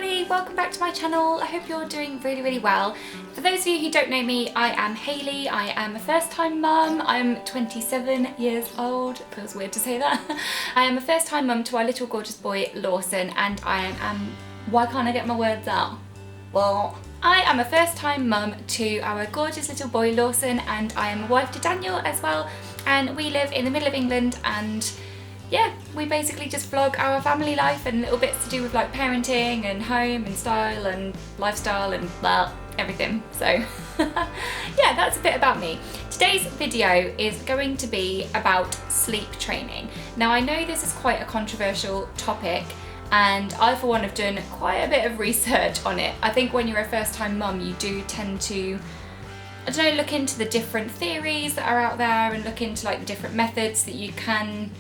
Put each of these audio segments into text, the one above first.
everybody, welcome back to my channel. I hope you're doing really well. For those of you who don't know me, I am Hayley. I am a first-time mum. I'm 27 years old. Feels weird to say that. I am a first-time mum to our little gorgeous boy Lawson, and I am, why can't I get my words out? Well, I am a first-time mum to our gorgeous little boy Lawson, and I am a wife to Daniel as well, and we live in the middle of England, and yeah, we basically just vlog our family life and little bits to do with like parenting and home and style and lifestyle and well, everything. So yeah, that's a bit about me. Today's video is going to be about sleep training. Now I know this is quite a controversial topic, and I for one have done quite a bit of research on it. I think when you're a first-time mum you do tend to, I don't know, look into the different theories that are out there and look into like the different methods that you can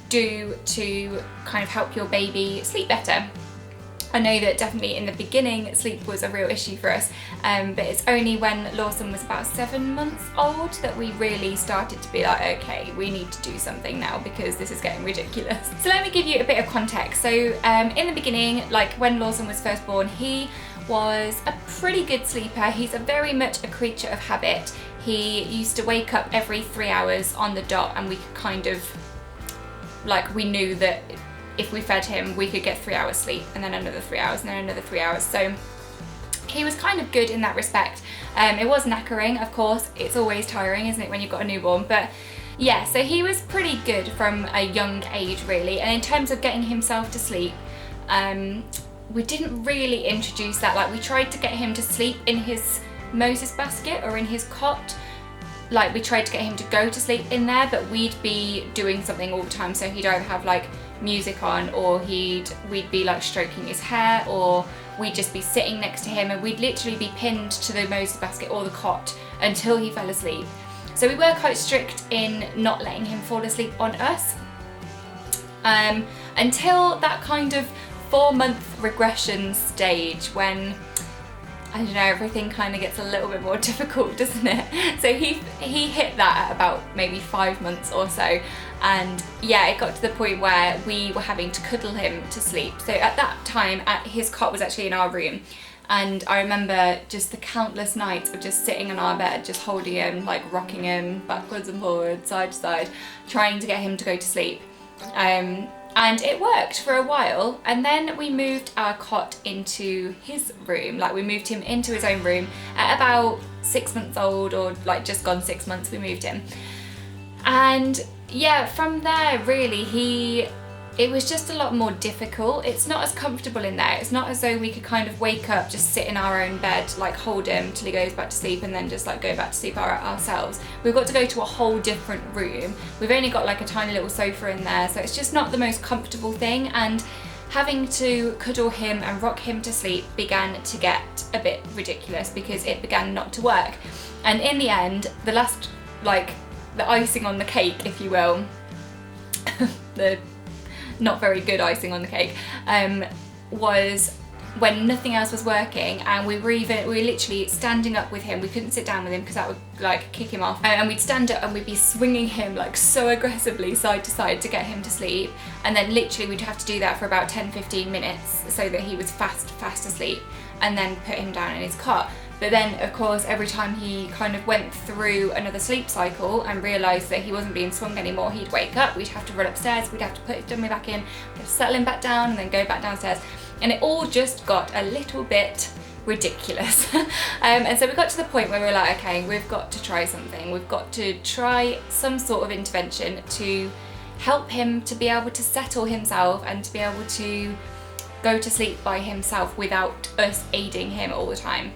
do to kind of help your baby sleep better. I know that definitely in the beginning sleep was a real issue for us, but it's only when Lawson was about 7 months old that we really started to be like, okay, we need to do something now because this is getting ridiculous. So let me give you a bit of context. So in the beginning, like when Lawson was first born, he was a pretty good sleeper. He's a very much a creature of habit. He used to wake up every 3 hours on the dot, and we could kind of, like, we knew that if we fed him we could get 3 hours sleep and then another 3 hours and then another 3 hours. So he was kind of good in that respect. It was knackering, of course. It's always tiring, isn't it, when you've got a newborn? But yeah, so he was pretty good from a young age really. And in terms of getting himself to sleep, we didn't really introduce that. Like, we tried to get him to sleep in his Moses basket or in his cot. Like, we tried to get him to go to sleep in there, but we'd be doing something all the time. So he'd either have like music on, or we'd be like stroking his hair, or we'd just be sitting next to him, and we'd literally be pinned to the Moses basket or the cot until he fell asleep. So we were quite strict in not letting him fall asleep on us, until that kind of 4-month regression stage when, I don't know, everything kind of gets a little bit more difficult, doesn't it? So he hit that at about maybe 5 months or so, and yeah, it got to the point where we were having to cuddle him to sleep. So at that time, his cot was actually in our room, and I remember just the countless nights of just sitting on our bed, just holding him, like rocking him backwards and forwards, side to side, trying to get him to go to sleep. And it worked for a while, and then we moved our cot into his room. Like, we moved him into his own room at about 6 months old, or like just gone 6 months we moved him. And yeah, from there really it was just a lot more difficult. It's not as comfortable in there. It's not as though we could kind of wake up, just sit in our own bed, like hold him till he goes back to sleep, and then just like go back to sleep ourselves. We've got to go to a whole different room. We've only got like a tiny little sofa in there, so it's just not the most comfortable thing, and having to cuddle him and rock him to sleep began to get a bit ridiculous because it began not to work. And in the end, the last, like, the icing on the cake, if you will, the not very good icing on the cake, was when nothing else was working, and we were literally standing up with him. We couldn't sit down with him because that would like kick him off, and we'd stand up and we'd be swinging him like so aggressively side to side to get him to sleep, and then literally we'd have to do that for about 10-15 minutes so that he was fast asleep, and then put him down in his cot. But then, of course, every time he kind of went through another sleep cycle and realised that he wasn't being swung anymore, he'd wake up, we'd have to run upstairs, we'd have to put his dummy back in, we'd have to settle him back down and then go back downstairs. And it all just got a little bit ridiculous. And so we got to the point where we were like, okay, we've got to try something. We've got to try some sort of intervention to help him to be able to settle himself and to be able to go to sleep by himself without us aiding him all the time.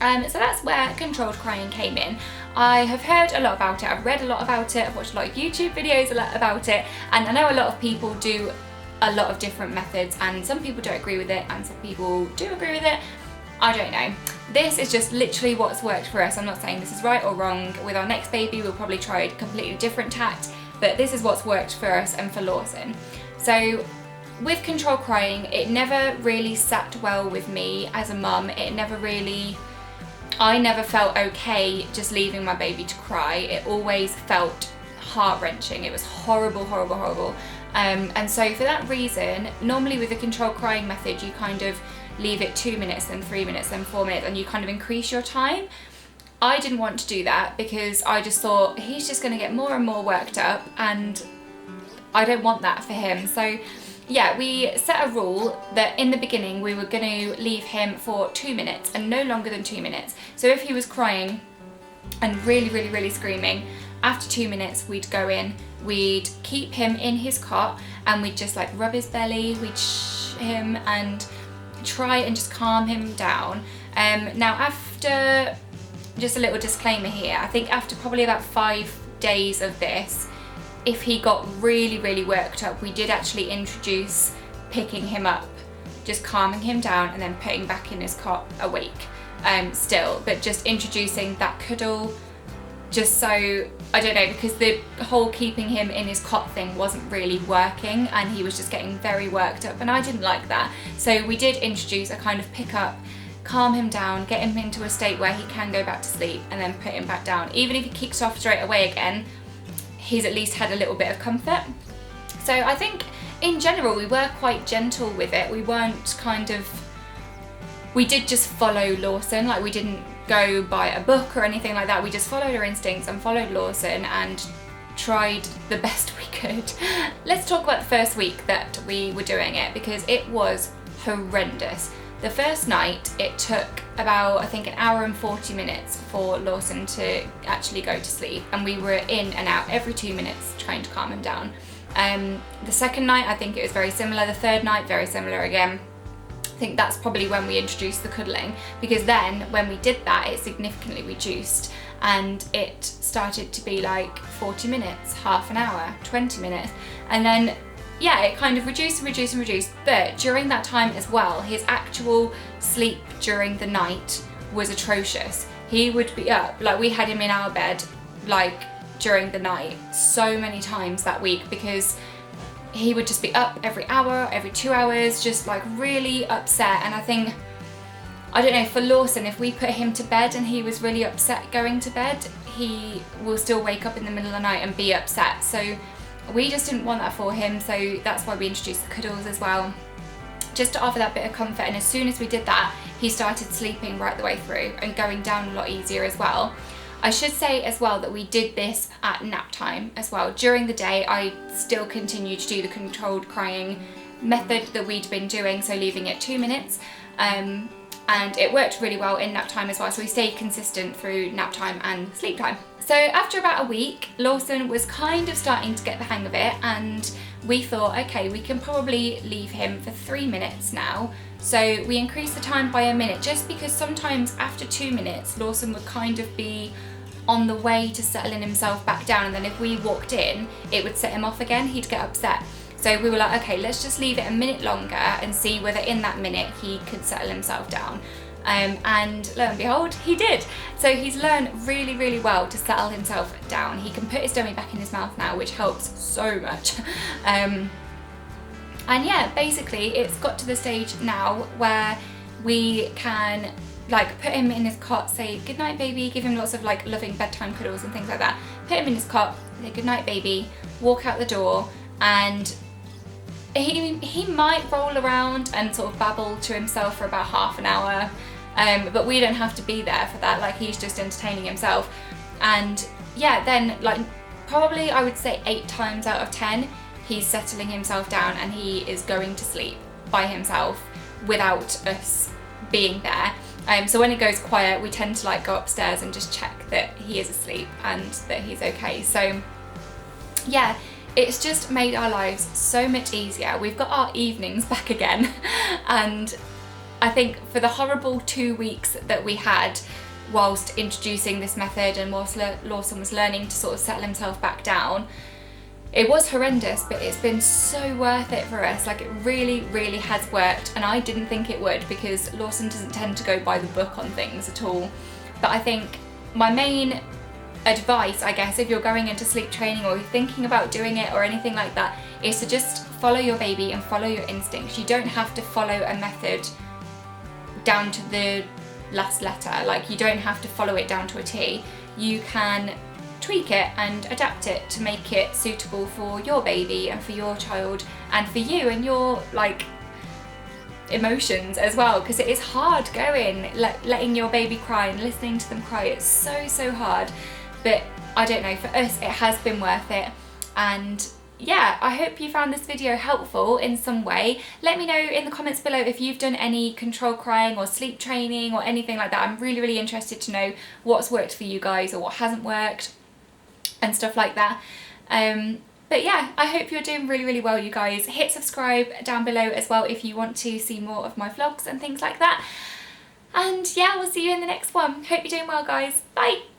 So that's where controlled crying came in. I have heard a lot about it, I've read a lot about it, I've watched a lot of YouTube videos about it, and I know a lot of people do a lot of different methods, and some people don't agree with it and some people do agree with it. I don't know. This is just literally what's worked for us. I'm not saying this is right or wrong. With our next baby we'll probably try a completely different tact, but this is what's worked for us and for Lawson. So with controlled crying, it never really sat well with me as a mum. I never felt okay just leaving my baby to cry. It always felt heart-wrenching. It was horrible. And so for that reason, normally with the controlled crying method, you kind of leave it 2 minutes, then 3 minutes, then 4 minutes, and you kind of increase your time. I didn't want to do that because I just thought he's just going to get more and more worked up, and I don't want that for him. So yeah, we set a rule that in the beginning we were going to leave him for 2 minutes and no longer than 2 minutes. So if he was crying and really screaming, after 2 minutes we'd go in, we'd keep him in his cot, and we'd just like rub his belly, we'd shh him and try and just calm him down. Now after, just a little disclaimer here, I think after probably about 5 days of this, if he got really worked up, we did actually introduce picking him up, just calming him down and then putting back in his cot awake still, but just introducing that cuddle, just so, I don't know, because the whole keeping him in his cot thing wasn't really working and he was just getting very worked up, and I didn't like that. So we did introduce a kind of pick up, calm him down, get him into a state where he can go back to sleep, and then put him back down. Even if he kicks off straight away again, he's at least had a little bit of comfort. So I think in general we were quite gentle with it. We weren't kind of, we did just follow Lawson, like we didn't go by a book or anything like that. We just followed our instincts and followed Lawson and tried the best we could. Let's talk about the first week that we were doing it, because it was horrendous. The first night it took about, I think, 1 hour and 40 minutes for Lawson to actually go to sleep, and we were in and out every 2 minutes trying to calm him down. The second night I think it was very similar. The third night very similar again. I think that's probably when we introduced the cuddling, because then when we did that it significantly reduced, and it started to be like 40 minutes, half an hour, 20 minutes, and then yeah, it kind of reduced, but during that time as well, his actual sleep during the night was atrocious. He would be up, like we had him in our bed, like during the night so many times that week, because he would just be up every hour, every 2 hours, just like really upset. And I think, I don't know, for Lawson, if we put him to bed and he was really upset going to bed, he will still wake up in the middle of the night and be upset. So we just didn't want that for him, so that's why we introduced the cuddles as well, just to offer that bit of comfort. And as soon as we did that, he started sleeping right the way through and going down a lot easier as well. I should say as well that we did this at nap time as well. During the day, I still continued to do the controlled crying method that we'd been doing, so leaving it 2 minutes. And it worked really well in nap time as well, so we stayed consistent through nap time and sleep time. So after about a week, Lawson was kind of starting to get the hang of it, and we thought, okay, we can probably leave him for 3 minutes now. So we increased the time by a minute, just because sometimes after 2 minutes, Lawson would kind of be on the way to settling himself back down, and then if we walked in, it would set him off again, he'd get upset. So we were like, okay, let's just leave it a minute longer and see whether in that minute he could settle himself down. And lo and behold, he did. So he's learned really well to settle himself down. He can put his dummy back in his mouth now, which helps so much. And yeah, basically it's got to the stage now where we can like put him in his cot, say goodnight baby, give him lots of like loving bedtime cuddles and things like that. Put him in his cot, say goodnight baby, walk out the door, and he might roll around and sort of babble to himself for about half an hour, but we don't have to be there for that. Like, he's just entertaining himself. And yeah, then like probably I would say 8 times out of 10 he's settling himself down and he is going to sleep by himself without us being there. So when it goes quiet, we tend to like go upstairs and just check that he is asleep and that he's okay. So yeah, it's just made our lives so much easier. We've got our evenings back again. And I think for the horrible 2 weeks that we had whilst introducing this method and whilst Lawson was learning to sort of settle himself back down, it was horrendous, but it's been so worth it for us. Like, it really has worked, and I didn't think it would, because Lawson doesn't tend to go by the book on things at all. But I think my main advice, I guess, if you're going into sleep training or you're thinking about doing it or anything like that, is to just follow your baby and follow your instincts. You don't have to follow a method down to the last letter. Like, you don't have to follow it down to a T. You can tweak it and adapt it to make it suitable for your baby and for your child and for you and your like emotions as well, because it is hard going, letting your baby cry and listening to them cry. It's so hard, but I don't know, for us it has been worth it. And yeah, I hope you found this video helpful in some way. Let me know in the comments below if you've done any control crying or sleep training or anything like that. I'm really interested to know what's worked for you guys or what hasn't worked and stuff like that. But yeah, I hope you're doing really well, you guys. Hit subscribe down below as well if you want to see more of my vlogs and things like that. And yeah, we'll see you in the next one. Hope you're doing well, guys. Bye!